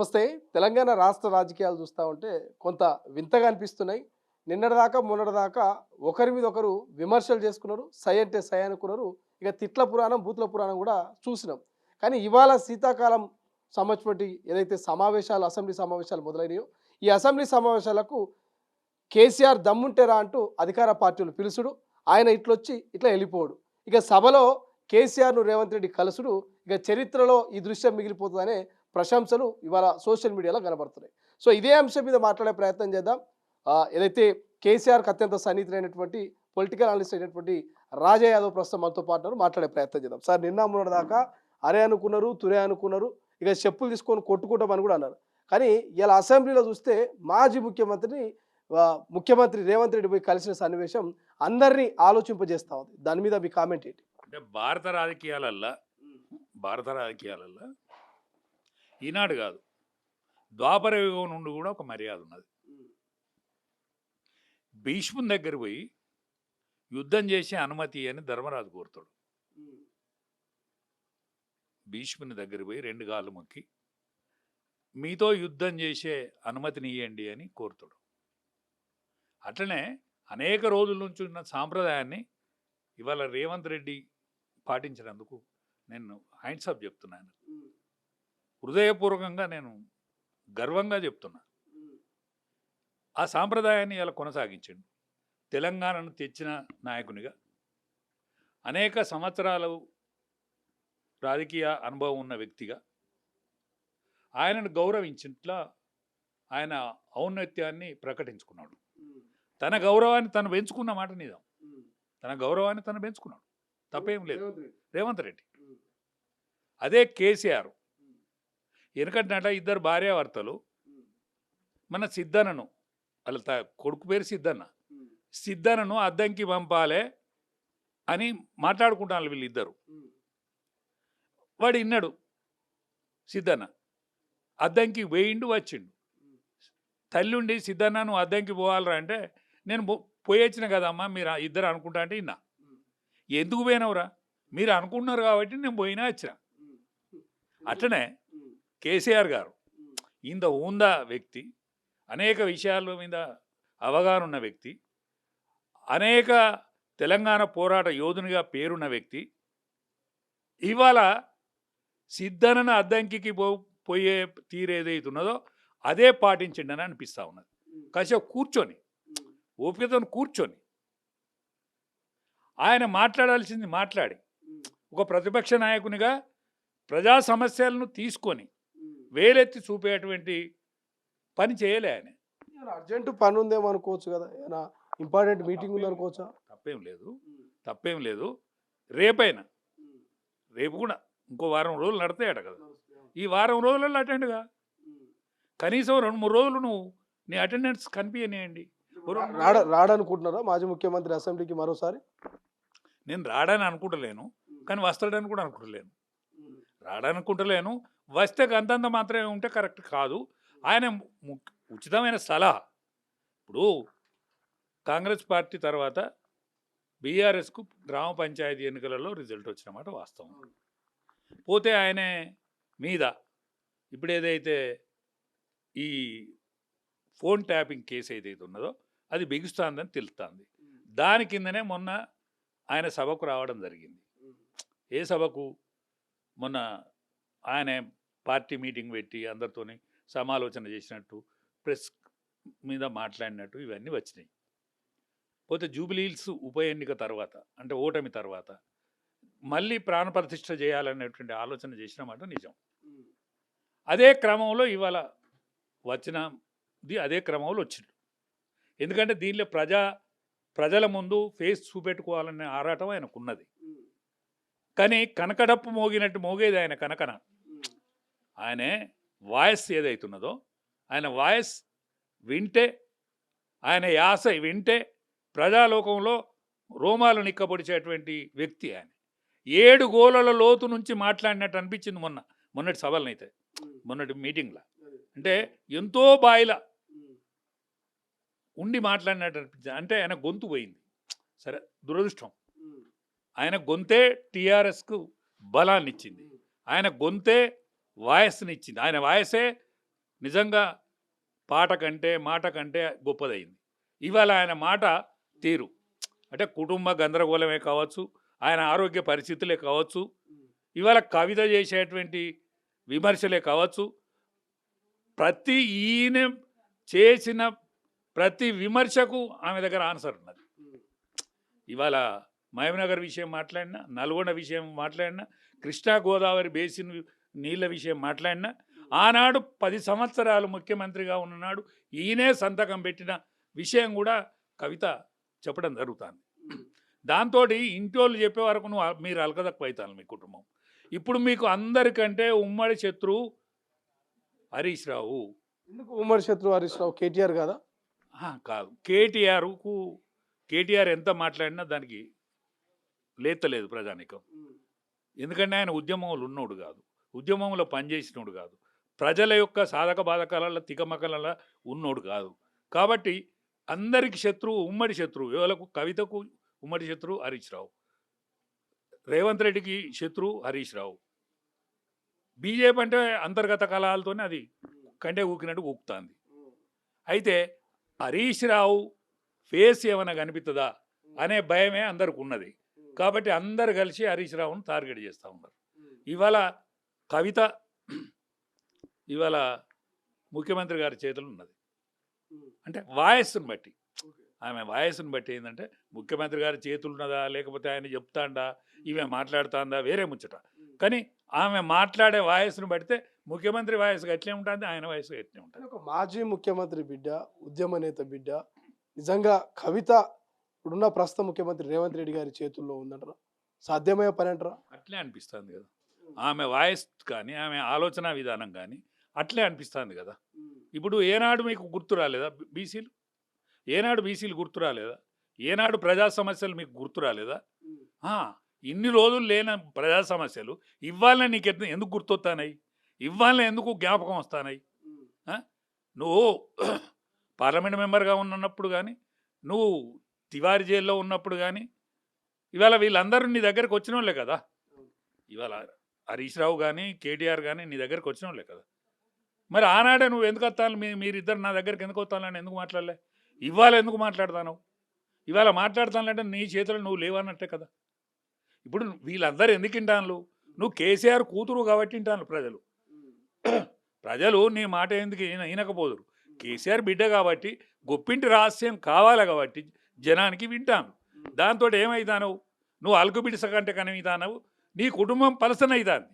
నమస్తే. తెలంగాణ రాష్ట్ర రాజకీయాలు చూస్తా ఉంటే కొంత వింతగా అనిపిస్తున్నాయి. నిన్నటిదాకా, మొన్నటిదాకా ఒకరి మీద ఒకరు విమర్శలు చేసుకున్నారు. సై అంటే సై అనుకున్నారు. ఇక తిట్ల పురాణం, బూతుల పురాణం కూడా చూసినాం. కానీ ఇవాళ శీతాకాలం సంబంధించినటువంటి ఏదైతే సమావేశాలు, అసెంబ్లీ సమావేశాలు మొదలైనయో, ఈ అసెంబ్లీ సమావేశాలకు కేసీఆర్ దమ్ముంటేరా అంటూ అధికార పార్టీలు పిలుసుడు, ఆయన ఇట్లొచ్చి ఇట్లా వెళ్ళిపోడు. ఇక సభలో కేసీఆర్ను రేవంత్ రెడ్డి కలుసుడు ఇక చరిత్రలో ఈ దృశ్యం మిగిలిపోతుందనే ప్రశంసలు ఇవాళ సోషల్ మీడియాలో కనబడుతున్నాయి. సో ఇదే అంశం మీద మాట్లాడే ప్రయత్నం చేద్దాం. ఏదైతే కేసీఆర్కి అత్యంత సన్నిహితులైనటువంటి పొలిటికల్ అనలిస్ట్ అయినటువంటి రాజా యాదవ్ ప్రస్తుతం మనతో పాటు మాట్లాడే ప్రయత్నం చేద్దాం. సార్, నిన్న మొన్నటి దాకా అరే అనుకున్నారు, తురే అనుకున్నారు, ఇక చెప్పులు తీసుకొని కొట్టుకుంటామని కూడా అన్నారు. కానీ ఇలా అసెంబ్లీలో చూస్తే మాజీ ముఖ్యమంత్రి రేవంత్ రెడ్డి పోయి కలిసిన సన్నివేశం అందరినీ ఆలోచింపజేస్తా ఉంది. దాని మీద మీ కామెంట్ ఏంటి? అంటే భారత రాజకీయాలల్లో ఈనాడు కాదు, ద్వాపర యుగం నుండి కూడా ఒక మర్యాద ఉన్నది. భీష్ముని దగ్గర పోయి యుద్ధం చేసే అనుమతి అని ధర్మరాజు కోరుతాడు. భీష్ముని దగ్గర పోయి రెండు కాళ్ళు మొక్కి మీతో యుద్ధం చేసే అనుమతిని ఇవ్వండి అని కోరుతాడు. అట్లనే అనేక రోజుల నుంచి ఉన్న సాంప్రదాయాన్ని ఇవాళ రేవంత్ రెడ్డి పాటించినందుకు నేను హ్యాండ్స్ అప్ చెప్తున్నాను. హృదయపూర్వకంగా నేను గర్వంగా చెప్తున్నా. ఆ సాంప్రదాయాన్ని ఇలా కొనసాగించండి. తెలంగాణను తెచ్చిన నాయకునిగా, అనేక సంవత్సరాలు రాజకీయ అనుభవం ఉన్న వ్యక్తిగా ఆయనను గౌరవించిట్లా ఆయన ఔన్నత్యాన్ని ప్రకటించుకున్నాడు. తన గౌరవాన్ని తను పెంచుకున్న మాట నిజం. తన గౌరవాన్ని తను పెంచుకున్నాడు, తప్పేం లేదు రేవంత్ రెడ్డి. అదే కేసీఆర్ ఎందుకంటే ఇద్దరు భార్యాభర్తలు మన సిద్ధనను, వాళ్ళ కొడుకు పేరు సిద్ధనను అద్దంకి పంపాలే అని మాట్లాడుకుంటాను వీళ్ళిద్దరు. వాడు ఇన్నాడు, సిద్ధన్న అద్దంకి వేయిండు వచ్చిండు. తల్లుండి సిద్ధన్నను అద్దంకి పోవాలరా అంటే నేను పోయొచ్చిన కదమ్మా మీరు ఇద్దరు అనుకుంటా అంటే ఇన్నా. ఎందుకు పోయినవురా? మీరు అనుకుంటున్నారు కాబట్టి నేను పోయినా వచ్చిన. అట్లనే కేసీఆర్ గారు ఇంత ఉందా వ్యక్తి, అనేక విషయాల మీద అవగాహన ఉన్న వ్యక్తి, అనేక తెలంగాణ పోరాట యోధునిగా పేరున్న వ్యక్తి, ఇవాళ సిద్ధనను అద్దంకి పోయే తీరేదైతున్నదో అదే పాటించండి అని అనిపిస్తూ ఉన్నది. కాసేపు కూర్చొని, ఓపికతో కూర్చొని ఆయన మాట్లాడాల్సింది మాట్లాడి, ఒక ప్రతిపక్ష నాయకునిగా ప్రజా సమస్యలను తీసుకొని వేలెత్తి చూపేటువంటి పని చేయలే ఆయన. అర్జెంటు పని ఉందేమో అనుకోవచ్చు కదా, ఏమైనా ఇంపార్టెంట్ మీటింగ్ ఉంది అనుకోవచ్చా? తప్పేం లేదు. రేపు కూడా ఇంకో వారం రోజులు నడతాయట కదా. ఈ వారం రోజులలో అటెండ్గా కనీసం 2-3 రోజులు నువ్వు నీ అటెండెన్స్ కనిపించనియండి. రాడనుకుంటున్నారా మాజీ ముఖ్యమంత్రి అసెంబ్లీకి మరోసారి? నేను రాడని అనుకుంటలేను, కానీ వస్తాడని కూడా అనుకుంటలేను. రాడనుకుంటలేను, వస్తే అంతంత మాత్రమే ఉంటే కరెక్ట్ కాదు. ఆయన ఉచితమైన సలహా. ఇప్పుడు కాంగ్రెస్ పార్టీ తర్వాత బీఆర్ఎస్కు గ్రామ పంచాయతీ ఎన్నికలలో రిజల్ట్ వచ్చినమాట వాస్తవం. పోతే ఆయన మీద ఇప్పుడు ఏదైతే ఈ ఫోన్ ట్యాపింగ్ కేసు ఏదైతే ఉన్నదో అది బిగుస్తుందని తెలుస్తుంది. దాని కిందనే మొన్న ఆయన సభకు రావడం జరిగింది. ఏ సభకు? మొన్న ఆయన పార్టీ మీటింగ్ పెట్టి అందరితోని సమాలోచన చేసినట్టు, ప్రెస్ మీద మాట్లాడినట్టు ఇవన్నీ వచ్చినాయి. పోతే జూబ్లీహిల్స్ ఉప ఎన్నిక తర్వాత, అంటే ఓటమి తర్వాత మళ్ళీ ప్రాణప్రతిష్ఠ చేయాలనేటువంటి ఆలోచన చేసినమాట నిజం. అదే క్రమంలో ఇవాళ అదే క్రమంలో వచ్చిండు. ఎందుకంటే దీనిలో ప్రజల ముందు ఫేస్ చూపెట్టుకోవాలనే ఆరాటం ఆయనకున్నది. కానీ కనకడప్పు మోగినట్టు మోగేది ఆయన కనకన. ఆయన వాయిస్ ఏదైతున్నదో, ఆయన వాయిస్ వింటే, ఆయన యాస వింటే ప్రజాలోకంలో రోమాలు నిక్కబొడిచేటువంటి వ్యక్తి ఆయన. 7 గోళల లోతు నుంచి మాట్లాడినట్టు అనిపించింది మొన్నటి సభలనైతే, మొన్నటి మీటింగ్లో. అంటే ఎంతో బాయిల ఉండి మాట్లాడినట్టు అనిపించింది. అంటే ఆయన గొంతు పోయింది. సరే, దురదృష్టం. ఆయన గొంతే టీఆర్ఎస్కు బలాన్ని ఇచ్చింది, ఆయన గొంతే వాయిస్ని ఇచ్చింది, ఆయన వాయిసే నిజంగా పాట కంటే మాట కంటే గొప్పదైంది. ఇవాళ ఆయన మాట తీరు అంటే కుటుంబ గందరగోళమే కావచ్చు, ఆయన ఆరోగ్య పరిస్థితులే కావచ్చు, ఇవాళ కవిత చేసేటువంటి విమర్శలే కావచ్చు, ప్రతి ఈయన చేసిన ప్రతి విమర్శకు ఆమె దగ్గర ఆన్సర్ ఉన్నది. ఇవాళ మహబూబ్నగర్ విషయం మాట్లాడినా, నల్గొండ విషయం మాట్లాడినా, కృష్ణా గోదావరి బేసిన్ నీళ్ళ విషయం మాట్లాడినా, ఆనాడు 10 సంవత్సరాలు ముఖ్యమంత్రిగా ఉన్ననాడు ఈయనే సంతకం పెట్టిన విషయం కూడా కవిత చెప్పడం జరుగుతుంది. దాంతో ఇంటోళ్ళు చెప్పే వరకు మీరు అలకదక్కువ అవుతాను మీ కుటుంబం. ఇప్పుడు మీకు అందరికంటే ఉమ్మడి శత్రువు హరీష్ రావు. ఎందుకు ఉమ్మడి శత్రువు హరీష్ రావు? కేటీఆర్ కదా? కాదు, కేటీఆర్ ఎంత మాట్లాడినా దానికి లేతలేదు ప్రజానికం. ఎందుకంటే ఆయన ఉద్యమంలో ఉన్నోడు కాదు, ఉద్యమంలో పనిచేసినోడు కాదు, ప్రజల యొక్క సాధక బాధకాల తికమకల ఉన్నోడు కాదు. కాబట్టి అందరికి శత్రువు ఉమ్మడి శత్రువు. ఎవరికి? కవితకు ఉమ్మడి శత్రువు హరీష్ రావు, రేవంత్ రెడ్డికి శత్రువు హరీష్ రావు. బీజేపీ అంటే అంతర్గత కలహాలతోనే అది కంటే ఊకినట్టు ఊకుతుంది. అయితే హరీష్ రావు ఫేస్ ఏమైనా కనిపిస్తుందా అనే భయమే అందరికి ఉన్నది. కాబట్టి అందరు కలిసి హరీష్ రావును టార్గెట్ చేస్తూ ఉన్నారు. ఇవాళ కవిత ఇవాళ ముఖ్యమంత్రి గారి చేతులు ఉన్నది. అంటే వాయస్సును బట్టి, ఆమె వాయస్సును బట్టి ఏంటంటే ముఖ్యమంత్రి గారి చేతులు ఉన్నదా, లేకపోతే ఆయన చెప్తాండా, ఈమె మాట్లాడుతుందా వేరే ముచ్చట. కానీ ఆమె మాట్లాడే వాయస్సును బడితే ముఖ్యమంత్రి వాయస్సు ఎట్లే ఉంటుంది, ఆయన వయసు ఎట్లే ఉంటుంది. ఒక మాజీ ముఖ్యమంత్రి బిడ్డ, ఉద్యమ నేత బిడ్డ, నిజంగా కవిత ఇప్పుడున్న ప్రస్తుత ముఖ్యమంత్రి రేవంత్ రెడ్డి గారి చేతుల్లో ఉందంటారా? సాధ్యమయ్యే పని అంటారా? అట్లే అనిపిస్తుంది కదా, ఆమె వాయిస్ కానీ ఆమె ఆలోచన విధానం కానీ అట్లే అనిపిస్తుంది కదా. ఇప్పుడు ఏనాడు మీకు గుర్తు రాలేదా బీసీలు? ఏనాడు బీసీలు గుర్తు రాలేదా? ఏనాడు ప్రజా సమస్యలు మీకు గుర్తు రాలేదా? ఇన్ని రోజులు లేని ప్రజా సమస్యలు ఇవాళ నీకు ఎందుకు గుర్తొస్తానాయి? ఇవాళ ఎందుకు జ్ఞాపకం వస్తానాయి? నువ్వు పార్లమెంట్ మెంబర్గా ఉన్నప్పుడు కానీ, నువ్వు తివారీ జైల్లో ఉన్నప్పుడు కానీ, ఇవాళ వీళ్ళందరూ నీ దగ్గరకు వచ్చిన వాళ్ళే కదా. ఇవాళ హరీష్ రావు కానీ కేటీఆర్ కానీ నీ దగ్గరకు వచ్చిన వాళ్ళే కదా. మరి ఆనాడే నువ్వు ఎందుకు వస్తాను, మీరిద్దరు నా దగ్గరికి ఎందుకు వస్తానని ఎందుకు మాట్లాడలే? ఇవాళ ఎందుకు మాట్లాడతాను? ఇవాళ మాట్లాడతానంటే నీ చేతులు నువ్వు లేవన్నట్టే కదా. ఇప్పుడు వీళ్ళందరూ ఎందుకు వింటాను? నువ్వు కేసీఆర్ కూతురు కాబట్టి వింటాను ప్రజలు. ప్రజలు నీ మాట ఎందుకు వినకపోదురు? కేసీఆర్ బిడ్డ కాబట్టి, గొప్పింటి రహస్యం కావాలి కాబట్టి జనానికి వింటాను. దాంతో ఏమవుతాను? నువ్వు అలుకు బిడిస కంటే కనివితానవు, నీ కుటుంబం పలసన అవుతుంది,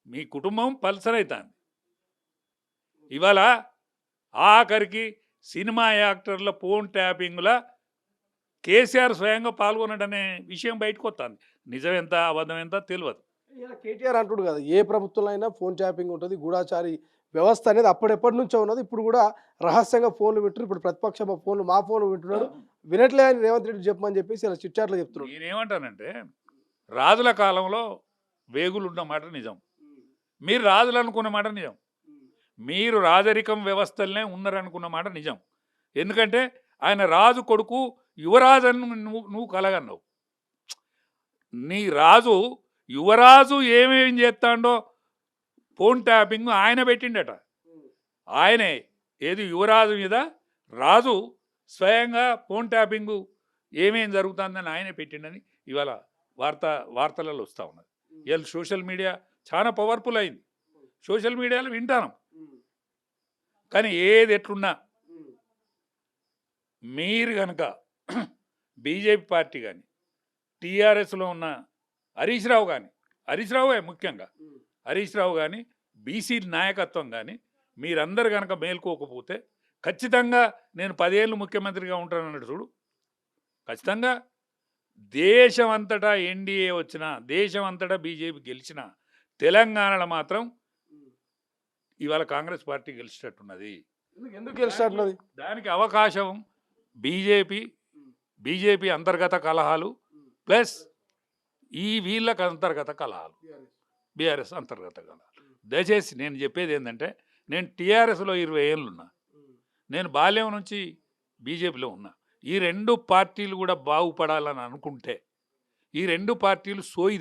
మీ కుటుంబం పలసన అవుతుంది. ఇవాళ ఆఖరికి సినిమా యాక్టర్ల ఫోన్ ట్యాపింగ్ల కేసీఆర్ స్వయంగా పాల్గొనడనే విషయం బయటకు వస్తుంది. నిజం ఎంత అబద్ధం ఎంత తెలియదు. కేటీఆర్ అంటుడు కదా, ఏ ప్రభుత్వంలో అయినా ఫోన్ ట్యాపింగ్ ఉంటుంది, గూఢాచారి వ్యవస్థ అనేది అప్పుడెప్పటి నుంచో ఉన్నది. ఇప్పుడు కూడా రహస్యంగా ఫోన్లు వింటున్నారు. ఇప్పుడు ప్రతిపక్ష ఫోన్లు మా ఫోన్లు వింటున్నాడు, వినట్లే అని రేవంత్ రెడ్డి చెప్పమని చెప్పేసి ఇలా చిట్చాట్లో చెప్తున్నాడు. నేనేమంటానంటే, రాజుల కాలంలో వేగులు ఉన్న మాట నిజం, మీరు రాజులు అనుకున్న మాట నిజం, మీరు రాజరికం వ్యవస్థలనే ఉన్నారనుకున్న మాట నిజం. ఎందుకంటే ఆయన రాజు కొడుకు యువరాజు అని నువ్వు కలగన్నావు. నీ రాజు యువరాజు ఏమేం చేస్తాడో ఫోన్ ట్యాపింగ్ ఆయన పెట్టిండట. ఆయనే ఏది యువరాజు మీద రాజు స్వయంగా ఫోన్ ట్యాపింగు ఏమేం జరుగుతుందని ఆయనే పెట్టిండని ఇవాళ వార్తలలో వస్తూ ఉన్నది. ఇవాళ సోషల్ మీడియా చాలా పవర్ఫుల్ అయింది, సోషల్ మీడియాలో వింటాను. కానీ ఏది ఎట్లున్నా మీరు కనుక బీజేపీ పార్టీ కానీ టీఆర్ఎస్లో ఉన్న హరీష్ రావు కానీ, హరీష్ రావే ముఖ్యంగా, హరీష్ రావు కానీ బీసీ నాయకత్వం కానీ మీరందరు కనుక మేల్కోకపోతే ఖచ్చితంగా నేను 10 ఏళ్ళు ముఖ్యమంత్రిగా ఉంటానన్నట్టు చూడు. ఖచ్చితంగా దేశం అంతటా ఎన్డీఏ వచ్చినా, దేశం అంతటా బీజేపీ గెలిచినా, తెలంగాణలో మాత్రం ఇవాళ కాంగ్రెస్ పార్టీ గెలిచేటట్టున్నది. ఎందుకు గెలిచేటట్టున్నది? దానికి అవకాశం బీజేపీ అంతర్గత కలహాలు ప్లస్ వీళ్ళకి అంతర్గత కలహాలు, బీఆర్ఎస్ అంతర్గత కలహాలు. దయచేసి నేను చెప్పేది ఏంటంటే, నేను టీఆర్ఎస్లో 20 ఏళ్ళు ఉన్నా, నేను బాల్యం నుంచి బీజేపీలో ఉన్నా. ఈ 2 పార్టీలు కూడా బాగుపడాలని అనుకుంటే ఈ 2 పార్టీలు సోయి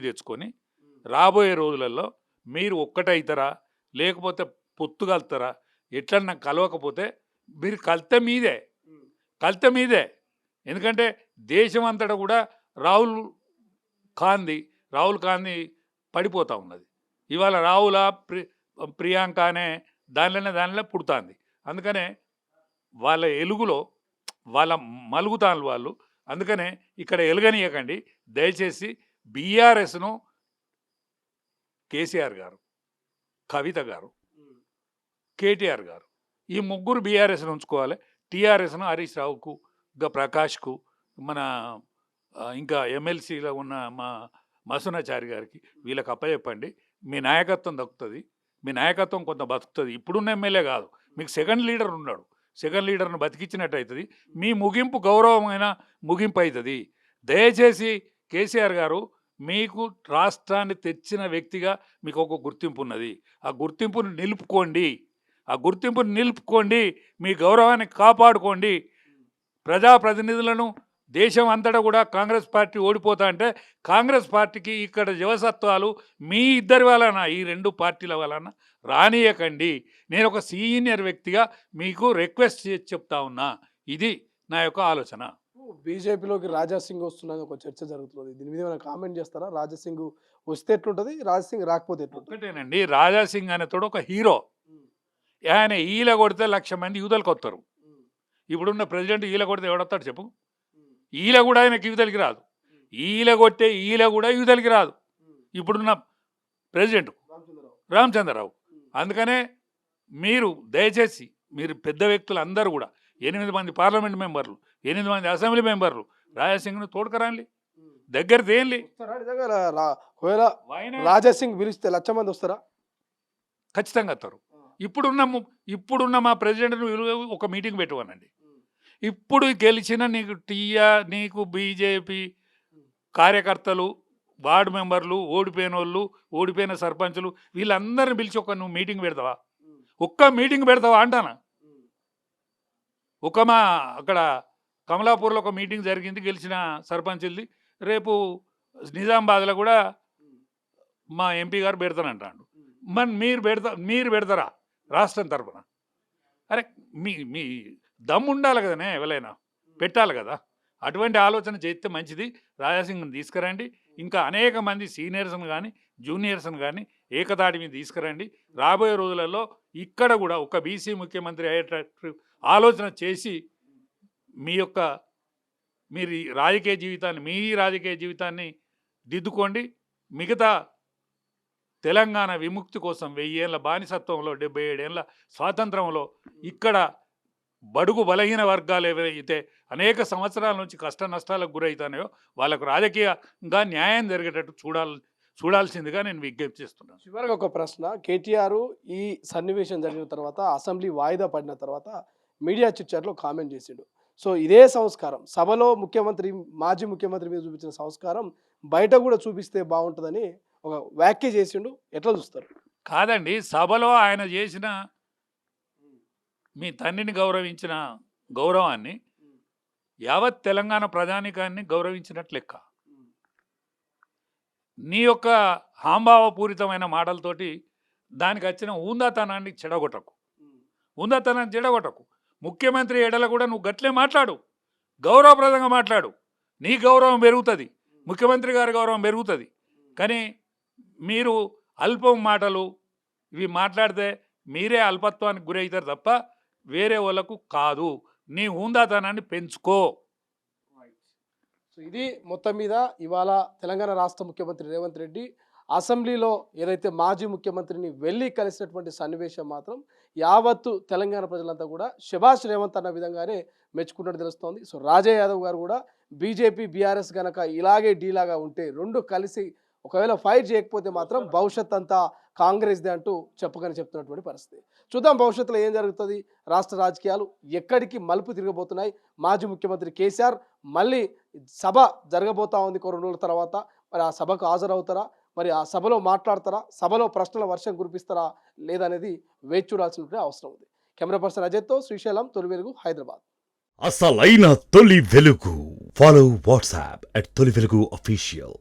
తెచ్చుకొని రాబోయే రోజులలో మీరు ఒక్కటైతారా, లేకపోతే పొత్తు కలుతారా, ఎట్లన్నా కలవకపోతే మీరు కలితే మీదే. ఎందుకంటే దేశం అంతటా కూడా రాహుల్ ఖాంది పడిపోతూ ఉన్నది. ఇవాళ రాహుల ప్రియాంక అనే దానిలో పుడుతుంది. అందుకనే వాళ్ళ ఎలుగులో వాళ్ళ మలుగుతాను వాళ్ళు. అందుకనే ఇక్కడ ఎలుగనీయకండి దయచేసి. బీఆర్ఎస్ను కేసీఆర్ గారు, కవిత గారు, కేటీఆర్ గారు ఈ ముగ్గురు బీఆర్ఎస్ను ఉంచుకోవాలి. టీఆర్ఎస్ను హరీష్ రావుకు, ఇంకా ప్రకాష్కు, మన ఇంకా ఎమ్మెల్సీలో ఉన్న మా మసునాచారి గారికి వీళ్ళకి అప్పచెప్పండి. మీ నాయకత్వం దక్కుతుంది, మీ నాయకత్వం కొంత బతుకుతుంది. ఇప్పుడున్న ఎమ్మెల్యే కాదు, మీకు సెకండ్ లీడర్ ఉన్నాడు. సెకండ్ లీడర్ను బతికించినట్టు అవుతుంది. మీ ముగింపు గౌరవమైన ముగింపు అవుతుంది. దయచేసి కేసీఆర్ గారు, మీకు రాష్ట్రాన్ని తెచ్చిన వ్యక్తిగా మీకు ఒక గుర్తింపు ఉన్నది. ఆ గుర్తింపును నిలుపుకోండి. మీ గౌరవాన్ని కాపాడుకోండి. ప్రజాప్రతినిధులను దేశం అంతటా కూడా కాంగ్రెస్ పార్టీ ఓడిపోతా అంటే కాంగ్రెస్ పార్టీకి ఇక్కడ జవసత్వాలు మీ ఇద్దరి వలన, ఈ రెండు పార్టీల వలన రానియకండి. నేను ఒక సీనియర్ వ్యక్తిగా మీకు రిక్వెస్ట్ చేసి చెప్తా ఉన్నా. ఇది నా యొక్క ఆలోచన. బీజేపీలోకి రాజాసింగ్ వస్తున్నది ఒక చర్చ జరుగుతుంది. దీని మీద ఏమైనా కామెంట్ చేస్తారా? రాజాసింగ్ వస్తే ఎట్లుంటుంది, రాజాసింగ్ రాకపోతే ఎట్లుంటుంది? ఒకటేనండి, రాజాసింగ్ అనేతోడు ఒక హీరో. ఆయన ఈల కొడితే 1,00,000 మంది యూతలకు వస్తారు. ఇప్పుడున్న ప్రెసిడెంట్ ఈల కొడితే ఎవడొస్తాడు చెప్పు? ఈల కూడా ఆయనకి యూతలకి రాదు. ఈల కొట్టే ఈల కూడా యూతలకి రాదు ఇప్పుడున్న ప్రెసిడెంట్ రామచంద్రరావు. అందుకనే మీరు దయచేసి మీరు పెద్ద వ్యక్తులు అందరూ కూడా 8 మంది పార్లమెంట్ మెంబర్లు, 8 మంది అసెంబ్లీ మెంబర్లు రాజాసింగ్ను తోడుకరాండి, దగ్గర తేయండి. ఒకవేళ రాజాసింగ్ పిలిస్తే 1,00,000 మంది వస్తారా? ఖచ్చితంగా వస్తారు. ఇప్పుడున్న మా ప్రెసిడెంట్ను ఒక మీటింగ్ పెట్టుకోనండి. ఇప్పుడు గెలిచిన నీకు బీజేపీ కార్యకర్తలు, వార్డు మెంబర్లు, ఓడిపోయిన వాళ్ళు, ఓడిపోయిన సర్పంచులు వీళ్ళందరిని పిలిచి నువ్వు మీటింగ్ పెడతావా? ఒక్క మీటింగ్ పెడతావా అంటానా? మా అక్కడ కమలాపూర్లో ఒక మీటింగ్ జరిగింది గెలిచిన సర్పంచులది. రేపు నిజామాబాద్లో కూడా మా ఎంపీ గారు పెడతానంటాడు. మరి మీరు పెడతారా రాష్ట్రం తరఫున? అరే మీ దమ్ము ఉండాలి కదనే, ఎవరైనా పెట్టాలి కదా. అటువంటి ఆలోచన చేస్తే మంచిది. రాజాసింగ్ని తీసుకురండి. ఇంకా అనేక మంది సీనియర్స్ని కానీ జూనియర్స్ని కానీ ఏకతాటి మీద తీసుకురండి. రాబోయే రోజులలో ఇక్కడ కూడా ఒక బీసీ ముఖ్యమంత్రి అయ్యేటట్టు ఆలోచన చేసి మీ రాజకీయ జీవితాన్ని దిద్దుకోండి. మిగతా తెలంగాణ విముక్తి కోసం 1000 ఏళ్ళ బానిసత్వంలో, 77 ఏళ్ళ స్వాతంత్రంలో ఇక్కడ బడుగు బలహీన వర్గాలు ఏవైతే అనేక సంవత్సరాల నుంచి కష్ట నష్టాలకు గురవుతాయో వాళ్ళకు రాజకీయంగా న్యాయం జరిగేటట్టు చూడాల్సిందిగా నేను విజ్ఞప్తి చేస్తున్నాను. చివరిగా ఒక ప్రశ్న. కేటీఆర్ ఈ సన్నివేశం జరిగిన తర్వాత, అసెంబ్లీ వాయిదా పడిన తర్వాత మీడియా చిట్చాట్లో కామెంట్ చేసిండు. సో ఇదే సంస్కారం సభలో మాజీ ముఖ్యమంత్రి మీద చూపించిన సంస్కారం బయట కూడా చూపిస్తే బాగుంటుందని ఒక వ్యాఖ్య చేసిండు. ఎట్లా చూస్తారు? కాదండి, సభలో ఆయన చేసిన మీ తండ్రిని గౌరవించిన గౌరవాన్ని యావత్ తెలంగాణ ప్రజానికాన్ని గౌరవించినట్లు లెక్క. నీ యొక్క హాంభావపూరితమైన మాటలతోటి దానికి వచ్చిన ఊందాతనాన్ని చెడగొట్టకు. ముఖ్యమంత్రి ఎడల కూడా నువ్వు గట్లే మాట్లాడు, గౌరవప్రదంగా మాట్లాడు. నీ గౌరవం పెరుగుతుంది, ముఖ్యమంత్రి గారి గౌరవం పెరుగుతుంది. కానీ మీరు అల్పం మాటలు ఇవి మాట్లాడితే మీరే అల్పత్వానికి గురవుతారు తప్ప వేరే వాళ్ళకు కాదు. నీ హుందాతనాన్ని పెంచుకో. సో ఇది మొత్తం మీద ఇవాళ తెలంగాణ రాష్ట్ర ముఖ్యమంత్రి రేవంత్ రెడ్డి అసెంబ్లీలో ఏదైతే మాజీ ముఖ్యమంత్రిని వెళ్ళి కలిసినటువంటి సన్నివేశం మాత్రం యావత్తు తెలంగాణ ప్రజలంతా కూడా శభాష్ రేవంత్ అన్న విధంగానే మెచ్చుకున్నట్టు తెలుస్తోంది. సో రాజా యాదవ్ గారు కూడా బీజేపీ బీఆర్ఎస్ గనక ఇలాగే డీలాగా ఉంటే రెండు కలిసి ఒకవేళ ఫైట్ చేయకపోతే మాత్రం భవిష్యత్ అంతా కాంగ్రెస్దే అంటూ చెప్తున్నటువంటి పరిస్థితి. చూద్దాం భవిష్యత్తులో ఏం జరుగుతుంది. రాష్ట్ర రాజకీయాలు ఎక్కడికి మలుపు తిరగబోతున్నాయి. మాజీ ముఖ్యమంత్రి కేసీఆర్ మళ్ళీ సభ జరగబోతా ఉంది 2 రోజుల తర్వాత. మరి ఆ సభకు హాజరవుతారా, మరి ఆ సభలో మాట్లాడతారా, సభలో ప్రశ్నల వర్షం కురిపిస్తారా లేదనేది వేచి చూడాల్సినటువంటి అవసరం ఉంది. కెమెరా పర్సన్ అజయ్తో శ్రీశైలం, తొలి వెలుగు, హైదరాబాద్. అసలైన తొలి వెలుగు. ఫాలో వాట్సాప్ @తొలి వెలుగు official.